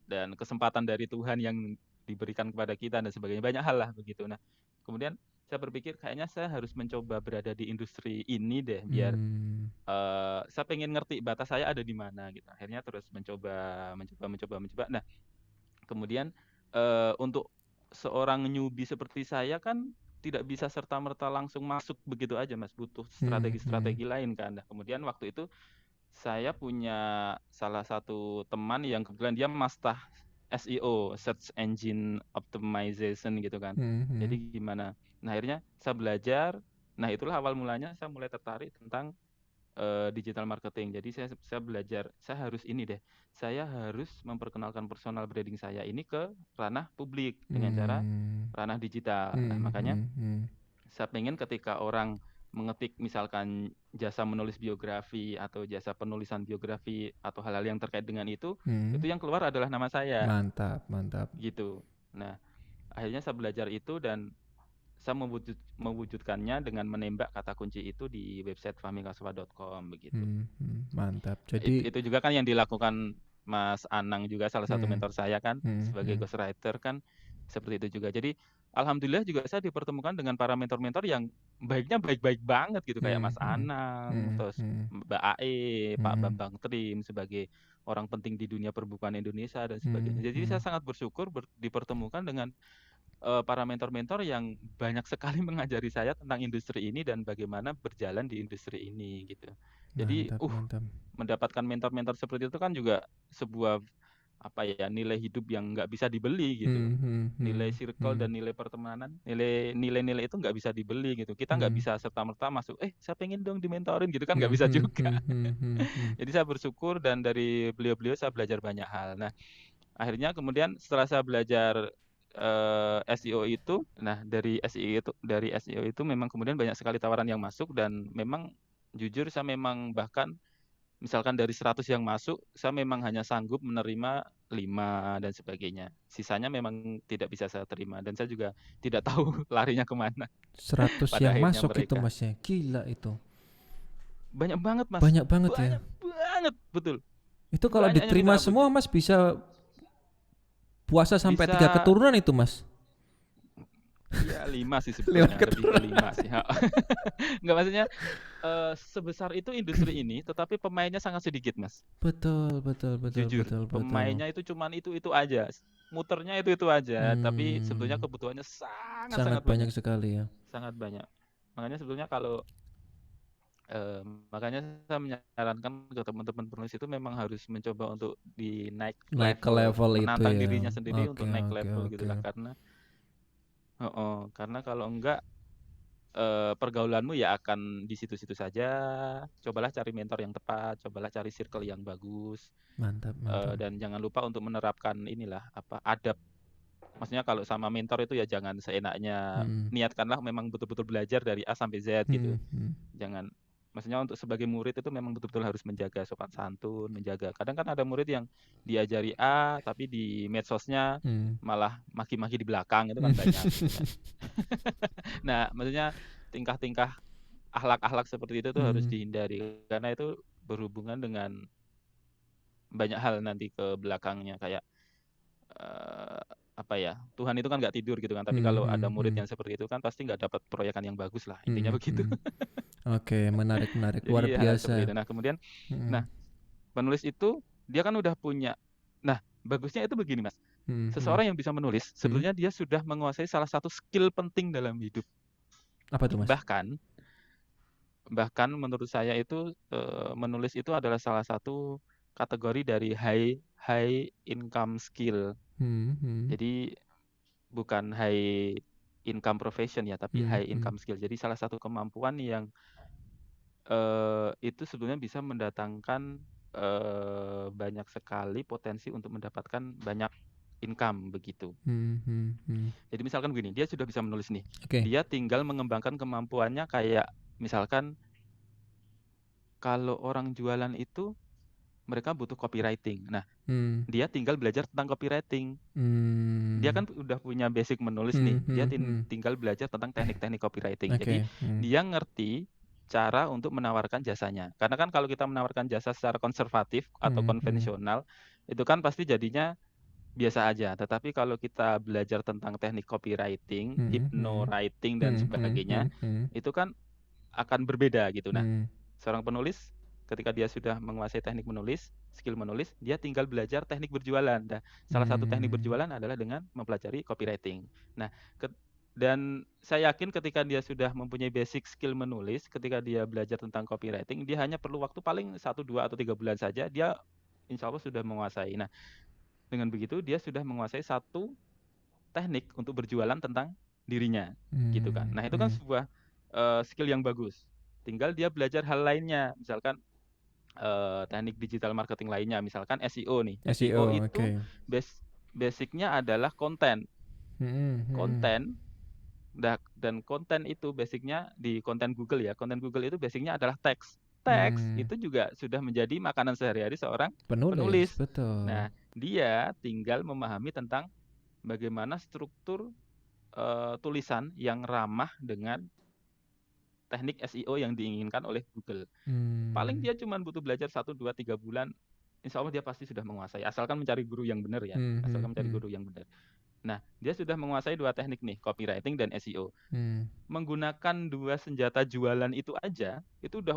Dan kesempatan dari Tuhan yang diberikan kepada kita dan sebagainya, banyak hal lah begitu. Nah, kemudian saya berpikir kayaknya saya harus mencoba berada di industri ini deh biar saya pengen ngerti batas saya ada di mana gitu. Akhirnya terus mencoba. Nah, kemudian untuk seorang newbie seperti saya kan tidak bisa serta-merta langsung masuk begitu aja, Mas, butuh strategi-strategi lain kan. Nah, kemudian waktu itu saya punya salah satu teman yang kebetulan dia master SEO, Search Engine Optimization gitu kan. Jadi gimana? Nah, akhirnya saya belajar. Nah, itulah awal mulanya saya mulai tertarik tentang digital marketing. Jadi saya belajar, saya harus ini deh. Saya harus memperkenalkan personal branding saya ini ke ranah publik dengan cara ranah digital. Nah, makanya saya pengen ketika orang mengetik misalkan jasa menulis biografi atau jasa penulisan biografi atau hal-hal yang terkait dengan itu yang keluar adalah nama saya.
Mantap, mantap.
Gitu. Nah, akhirnya saya belajar itu dan saya mewujudkannya dengan menembak kata kunci itu di website fahmikaswa.com begitu.
Mantap. Jadi
Itu juga kan yang dilakukan Mas Anang juga, salah satu mentor saya kan sebagai ghostwriter kan seperti itu juga. Jadi alhamdulillah juga saya dipertemukan dengan para mentor-mentor yang baiknya baik-baik banget gitu kayak Mas Anang, terus Mbak AE, Pak Bambang Trim sebagai orang penting di dunia perbukuan Indonesia dan sebagainya. Jadi saya sangat bersyukur dipertemukan dengan para mentor-mentor yang banyak sekali mengajari saya tentang industri ini dan bagaimana berjalan di industri ini gitu. Jadi,
mantap.
mendapatkan mentor-mentor seperti itu kan juga sebuah apa ya, nilai hidup yang nggak bisa dibeli gitu. Nilai circle dan nilai pertemanan, nilai-nilai itu nggak bisa dibeli gitu. Kita nggak bisa serta-merta masuk, saya pengen dong dimentorin gitu kan nggak bisa juga. Jadi saya bersyukur dan dari beliau-beliau saya belajar banyak hal. Nah, akhirnya kemudian setelah saya belajar SEO itu, nah dari SEO itu memang kemudian banyak sekali tawaran yang masuk dan memang jujur saya memang bahkan misalkan dari 100 yang masuk, saya memang hanya sanggup menerima 5 dan sebagainya. Sisanya memang tidak bisa saya terima dan saya juga tidak tahu larinya kemana
100
pada
yang
akhirnya
masuk itu
mereka.
Mas ya. Gila itu.
Banyak banget, Mas.
Banyak banget ya.
Banyak banget, betul.
Itu kalau
Banyak yang
diterima
minta
semua Mas bisa puasa sampai 3
bisa
keturunan itu Mas.
Iya 5 sih
5
sebetulnya, lebih ke
keturunan.
5 sih. Enggak, maksudnya sebesar itu industri ini, tetapi pemainnya sangat sedikit, Mas.
Betul.
Jujur, pemainnya itu cuman itu aja, muternya itu aja, tapi sebetulnya kebutuhannya
Sangat
sangat-sangat
banyak
banyak,
sekali ya.
sangat banyak. Makanya sebetulnya kalau makanya saya menyarankan ke teman-teman penulis itu memang harus mencoba untuk naik
Naik ke
level,
level itu
menantang
ya.
dirinya sendiri untuk naik
Oke.
level gitulah, karena kalau enggak pergaulanmu ya akan di situ-situ saja. Cobalah cari mentor yang tepat, cobalah cari circle yang bagus,
Mantap.
dan jangan lupa untuk menerapkan inilah adab. Maksudnya kalau sama mentor itu ya jangan seenaknya, niatkanlah memang betul-betul belajar dari A sampai Z gitu. Jangan, maksudnya untuk sebagai murid itu memang betul-betul harus menjaga sopan santun, menjaga. Kadang kan ada murid yang diajari A tapi di medsosnya malah maki-maki di belakang, itu kan banyak gitu kan. Nah, maksudnya tingkah-tingkah akhlak-akhlak seperti itu tuh harus dihindari karena itu berhubungan dengan banyak hal nanti ke belakangnya kayak Tuhan itu kan nggak tidur gitu kan, tapi kalau ada murid yang seperti itu kan pasti nggak dapat proyekan yang bagus lah, intinya begitu.
Oke, menarik luar
Jadi hal seperti
biasa.
itu. Nah, kemudian penulis itu dia kan udah punya. Nah, bagusnya itu begini, Mas. Seseorang yang bisa menulis sebetulnya dia sudah menguasai salah satu skill penting dalam hidup.
Apa tuh, Mas?
Bahkan menurut saya itu, menulis itu adalah salah satu kategori dari high high income skill.
Mhm.
Jadi bukan high income profession ya, tapi high
Mhm.
income skill. Jadi salah satu kemampuan yang, itu sebenarnya bisa mendatangkan, banyak sekali potensi untuk mendapatkan banyak income, begitu.
Mhm. Mhm.
Jadi misalkan begini, dia sudah bisa menulis nih,
Oke.
dia tinggal mengembangkan kemampuannya kayak misalkan kalau orang jualan itu mereka butuh copywriting. Nah,
Mmm.
dia tinggal belajar tentang copywriting. Dia
Mmm.
kan udah punya basic menulis nih,
Mhm.
dia
Mhm.
tinggal belajar tentang teknik-teknik copywriting. Jadi
Oke.
dia ngerti cara untuk menawarkan jasanya. Karena kan kalau kita menawarkan jasa secara konservatif atau
Mhm.
konvensional, itu kan pasti jadinya biasa aja. Tetapi kalau kita belajar tentang teknik copywriting,
Mhm.
hypnowriting dan
Mhm.
sebagainya,
Mhm.
itu kan akan berbeda gitu. Nah,
Mhm.
seorang penulis ketika dia sudah menguasai teknik menulis, skill menulis, dia tinggal belajar teknik berjualan. Nah, salah satu teknik
Mmm.
berjualan adalah dengan mempelajari copywriting. Nah, dan saya yakin ketika dia sudah mempunyai basic skill menulis, ketika dia belajar tentang copywriting, dia hanya perlu waktu paling 1, 2, atau 3 bulan saja, dia insya Allah sudah menguasai. Nah, dengan begitu dia sudah menguasai satu teknik untuk berjualan tentang dirinya, gitu kan.
Mmm.
Nah, itu kan
Mhm.
sebuah, skill yang bagus. Tinggal dia belajar hal lainnya, misalkan, teknik digital marketing lainnya, misalkan SEO nih. SEO
SEO,
itu
oke.
basic-nya adalah konten.
Mhm. Mhm.
Konten, dan konten itu basic-nya di konten Google ya, konten Google itu basic-nya adalah teks. Teks
Mmm.
itu juga sudah menjadi makanan sehari-hari seorang
Penulis,
penulis.
betul.
Nah, dia tinggal memahami tentang bagaimana struktur, tulisan yang ramah dengan teknik SEO yang diinginkan oleh Google. Paling
Mmm.
dia cuma butuh belajar 1, 2, 3 bulan, insya Allah dia pasti sudah menguasai, asalkan mencari guru yang benar ya,
Mhm.
asalkan mencari
Mhm.
guru yang benar. Nah, dia sudah menguasai 2 teknik nih, copywriting dan SEO.
Mmm.
Menggunakan 2 senjata jualan itu aja, itu udah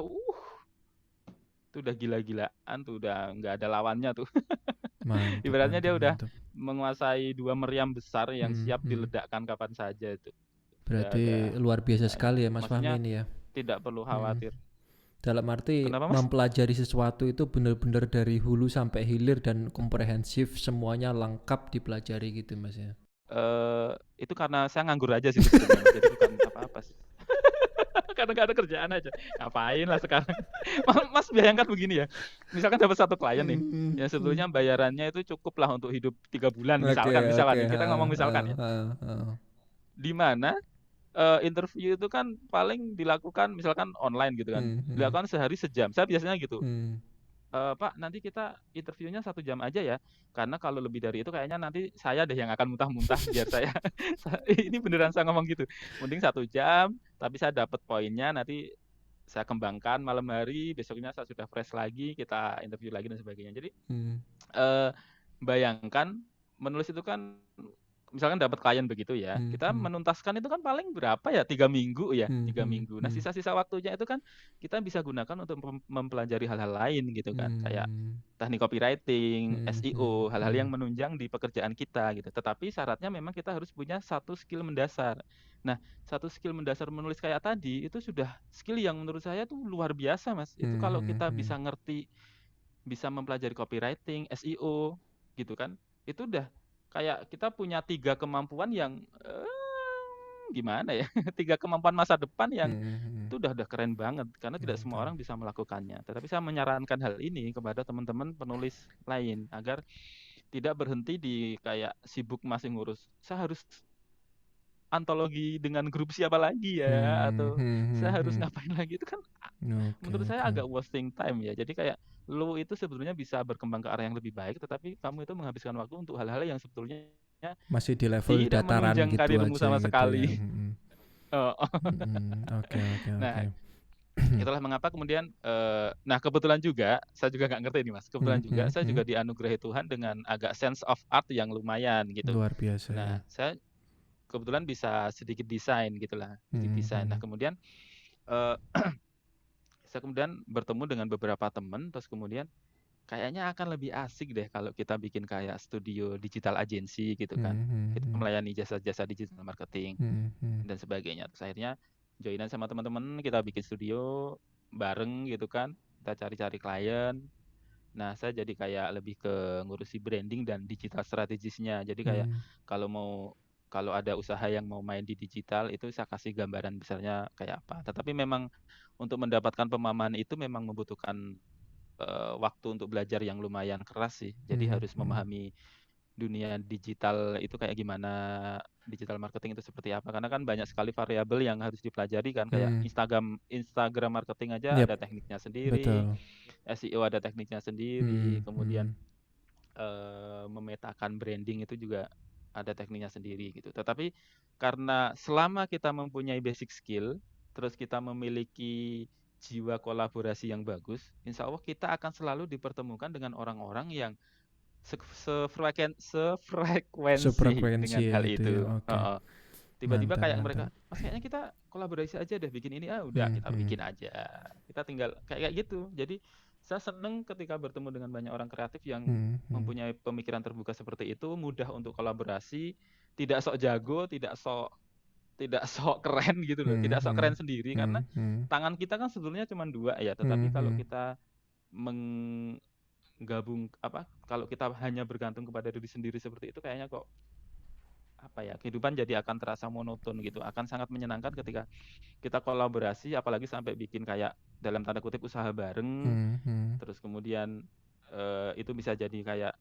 gila-gilaan tuh, udah nggak ada lawannya tuh.
Mantap,
Ibaratnya dia
mantap,
udah
mantap.
menguasai 2 meriam besar yang siap
Mhm.
diledakkan kapan saja itu.
Berarti luar biasa
Nggak ada,
sekali ya Mas Fahmi
maksudnya
ini ya.
tidak perlu
Mhm.
khawatir.
Dalam arti
Kenapa, Mas?
mempelajari sesuatu itu benar-benar dari hulu sampai hilir dan komprehensif, semuanya lengkap dipelajari gitu Mas ya.
Itu karena saya nganggur aja sih sebetulnya, Mas, jadi bukan apa-apa sih. Karena nggak ada kerjaan aja. Ngapain lah sekarang. Mas bayangkan begini ya, misalkan dapat satu klien nih,
Mhm.
yang
Mhm.
sebetulnya bayarannya itu cukup lah untuk hidup 3 bulan
Oke,
misalkan
oke,
misalkan nih, kita
heeh,
ngomong
heeh,
misalkan ya.
heeh, heeh.
Di mana, interview itu kan paling dilakukan misalkan online gitu kan,
Mhm.
dilakukan sehari sejam. Saya biasanya gitu,
Mhm.
"Pak, nanti kita interviewnya 1 jam aja ya, karena kalau lebih dari itu kayaknya nanti saya deh yang akan muntah-muntah biar saya." Ini beneran saya ngomong gitu, "Mending 1 jam, tapi saya dapat poinnya, nanti saya kembangkan malam hari, besoknya saya sudah fresh lagi, kita interview lagi dan sebagainya." Jadi,
Mhm.
eee, bayangkan menulis itu kan misalkan dapat klien begitu ya,
Mhm.
kita
Mhm.
menuntaskan itu kan paling berapa ya, 3 minggu ya, 3
Mhm.
minggu. Nah,
Mhm.
sisa-sisa waktunya itu kan kita bisa gunakan untuk mempelajari hal-hal lain gitu kan, kayak
Mmm.
teknik copywriting,
Mhm.
SEO, hal-hal yang
Mhm.
menunjang di pekerjaan kita gitu. Tetapi syaratnya memang kita harus punya satu skill mendasar. Nah, satu skill mendasar menulis kayak tadi, itu sudah skill yang menurut saya tuh luar biasa, Mas. Itu kalau
Mhm.
kita bisa
Mhm.
ngerti, bisa mempelajari copywriting, SEO, gitu kan, itu udah kayak kita punya 3 kemampuan yang, gimana ya, 3 kemampuan masa depan yang
Mhm. Mhm.
itu udah keren banget, karena tidak semua
Mantap.
orang bisa melakukannya. Tetapi saya menyarankan hal ini kepada teman-teman penulis lain, agar tidak berhenti di kayak sibuk masih ngurus, "Saya harus antologi dengan grup siapa lagi ya?"
Mhm.
Atau, "Saya harus
Mhm.
ngapain lagi?" Itu kan
Oke,
menurut saya
oke.
agak wasting time ya. Jadi kayak lu itu sebetulnya bisa berkembang ke arah yang lebih baik, tetapi kamu itu menghabiskan waktu untuk hal-hal yang sebetulnya
Masih di level
tidak
dataran
menunjang
gitu
karirmu
aja
sama
gitu ya.
sekali.
Mhm.
Heeh.
Mhm. Oke, oke, oke.
Nah, itulah mengapa kemudian, nah kebetulan juga, saya juga nggak ngerti nih Mas, kebetulan
Mhm.
juga
Mhm.
saya
Mhm.
juga dianugerahi Tuhan dengan agak sense of art yang lumayan gitu.
Luar biasa ya.
Nah, saya kebetulan bisa sedikit desain gitulah, sedikit
Mhm.
desain. Nah
Mhm.
kemudian, eee, saya kemudian bertemu dengan beberapa teman, terus kemudian kayaknya akan lebih asik deh kalau kita bikin kayak studio digital agency gitu kan.
Mhm.
Kita
Mhm.
melayani jasa-jasa digital marketing
Mhm. Mhm.
dan sebagainya. Terus akhirnya joinan sama teman-teman, kita bikin studio bareng gitu kan, kita cari-cari klien. Nah, saya jadi kayak lebih ke ngurusi branding dan digital strategisnya. Jadi kayak
Hmm.
kalau ada usaha yang mau main di digital itu saya kasih gambaran besarnya kayak apa. Tetapi memang untuk mendapatkan pemahaman itu memang membutuhkan, waktu untuk belajar yang lumayan keras sih. Jadi
Hmm.
harus
Hmm.
memahami dunia digital itu kayak gimana, digital marketing itu seperti apa. Karena kan banyak sekali variabel yang harus dipelajari kan, kayak
Hmm.
Instagram marketing aja
Yep,
ada tekniknya sendiri,
betul.
SEO ada tekniknya sendiri,
Hmm. Hmm.
kemudian memetakan branding itu juga ada tekniknya sendiri gitu. Tetapi karena selama kita mempunyai basic skill, terus kita memiliki jiwa kolaborasi yang bagus, insya Allah kita akan selalu dipertemukan dengan orang-orang yang sefrekuensi
Sefrekuensi
dengan
ya
hal
itu ya.
itu.
Oke.
Heeh. Tiba-tiba
Mantap,
kayak
mantap.
mereka, "Mas kayaknya kita kolaborasi aja deh bikin ini." Ah, udah
Hmm.
kita
Hmm.
bikin aja. Kita tinggal kayak gitu. Jadi saya seneng ketika bertemu dengan banyak orang kreatif yang
Hmm. Hmm.
mempunyai pemikiran terbuka seperti itu, mudah untuk kolaborasi, tidak sok jago, tidak sok keren gitu loh,
Hmm.
tidak sok
Hmm.
keren sendiri karena
Hmm. Hmm.
tangan kita kan sebetulnya cuma dua ya, tetapi
Hmm.
kalau
Hmm.
kita menggabung kalau kita hanya bergantung kepada diri sendiri seperti itu kayaknya kok kehidupan jadi akan terasa monoton gitu. Akan sangat menyenangkan ketika kita kolaborasi, apalagi sampai bikin kayak dalam tanda kutip usaha bareng,
Hmm. Hmm.
terus kemudian itu bisa jadi kayak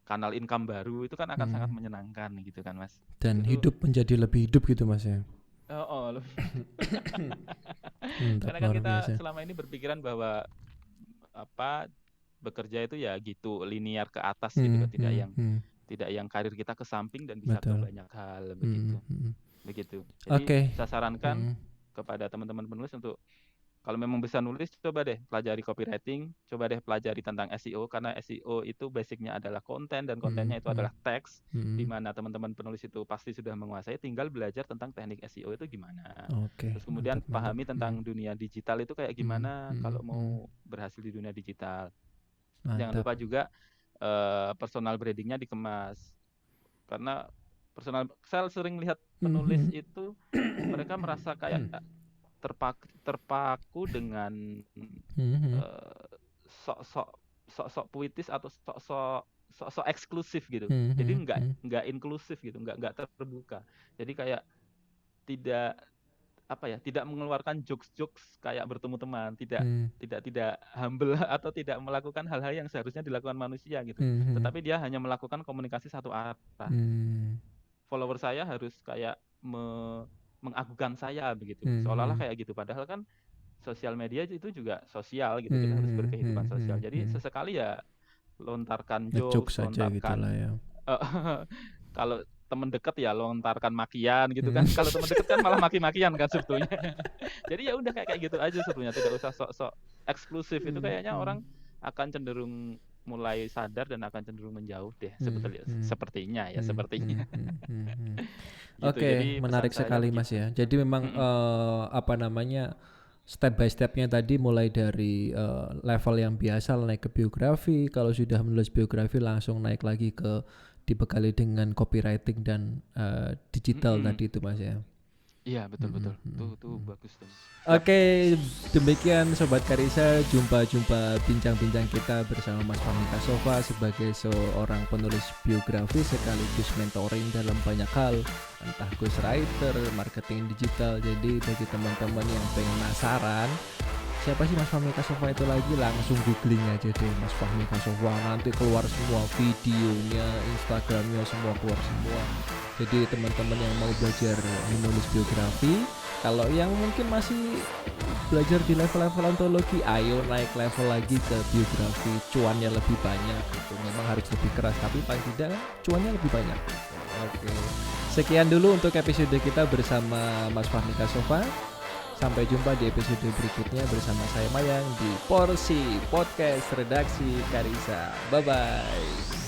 kanal income baru, itu kan akan sangat
Hmm.
menyenangkan gitu kan Mas. Itu
Dan
tuh
hidup menjadi lebih hidup gitu Mas ya.
lebih
Mantap,
karena kan
luar
kita
biasa.
selama ini berpikiran bahwa bekerja itu ya gitu linear ke atas gitu
Hmm.
loh,
Hmm. Hmm.
tidak yang karir kita ke samping dan bisa ke
Betul.
banyak hal
Hmm.
begitu.
Hmm.
Begitu. Jadi
Oke.
saya sarankan
Hmm.
kepada teman-teman penulis untuk kalau memang bisa nulis, coba deh pelajari copywriting, coba deh pelajari tentang SEO, karena SEO itu basicnya adalah konten dan
Hmm.
kontennya itu
Hmm.
adalah teks, di
Hmm.
mana teman-teman penulis itu pasti sudah menguasai, tinggal belajar tentang teknik SEO itu gimana.
Oke,
Terus kemudian
mantap, mantap.
pahami
Hmm.
tentang dunia digital itu kayak
Hmm.
gimana
Hmm.
kalau mau
Hmm.
berhasil di dunia digital. Jangan
Mantap.
lupa juga personal brandingnya dikemas, karena saya sering lihat
Hmm.
penulis
Hmm.
itu mereka merasa kayak terpaku dengan
Hmm.
eee, sok-sok sok-sok puitis atau sok-sok eksklusif gitu.
Hmm.
Jadi
Hmm. Hmm.
nggak inklusif gitu, nggak terbuka. Jadi kayak tidak, tidak mengeluarkan jokes-jokes kayak bertemu teman,
Hmm.
tidak humble atau tidak melakukan hal-hal yang seharusnya dilakukan manusia gitu.
Hmm.
Tetapi dia hanya melakukan komunikasi satu arah.
Hmm.
Follower saya harus kayak mengagukan saya begitu, seolah-olah
Hmm.
kayak gitu. Padahal kan sosial media itu juga sosial gitu, kita harus
Hmm.
berkehidupan
Hmm.
sosial. Jadi
Hmm.
sesekali ya lontarkan
Ngejok
jokes,
saja gitulah
lontarkan
ya.
kalau teman dekat ya lontarkan makian gitu
Hmm.
kan. Kalau teman dekat kan malah maki-makian kan sebetulnya. Jadi ya udah kayak gitu aja sebetulnya, tidak usah sok-sok eksklusif. Itu
Hmm.
kayaknya
Hmm.
orang akan cenderung mulai sadar dan akan cenderung menjauh deh
Hmm.
sebetulnya.
Hmm.
Sepertinya ya,
Hmm.
sepertinya.
Hmm. Hmm. Hmm. Hmm.
Gitu.
Oke,
Jadi pesan
menarik
saya
sekali Mas
begitu.
ya. Jadi memang
Mm-mm.
apa namanya step by stepnya tadi mulai dari level yang biasa naik ke biografi. Kalau sudah menulis biografi langsung naik lagi ke dibekali dengan copywriting dan digital
Mm-mm.
tadi itu Mas ya.
Iya betul. Tuh
Hmm.
bagus tuh. Siap.
Oke, demikian Sobat Karisa, jumpa bincang-bincang kita bersama Mas Fahmi Kasova sebagai seorang penulis biografi sekaligus mentoring dalam banyak hal, entah ghostwriter, marketing digital. Jadi bagi teman-teman yang pengen penasaran siapa sih Mas Fahmi Kasova itu lagi, langsung googling aja deh Mas Fahmi Kasova, nanti keluar semua videonya, Instagramnya, semua keluar semua. Jadi teman-teman yang mau belajar menulis biografi, kalau yang mungkin masih belajar di level-level ontologi, ayo naik level lagi ke biografi, cuannya lebih banyak gitu. Memang harus lebih keras tapi paling tidak cuannya lebih banyak. Oke. Sekian dulu untuk episode kita bersama Mas Fahmi Kasova. Sampai jumpa di episode berikutnya bersama saya Mayang di Porsi Podcast Redaksi Karisa. Bye bye.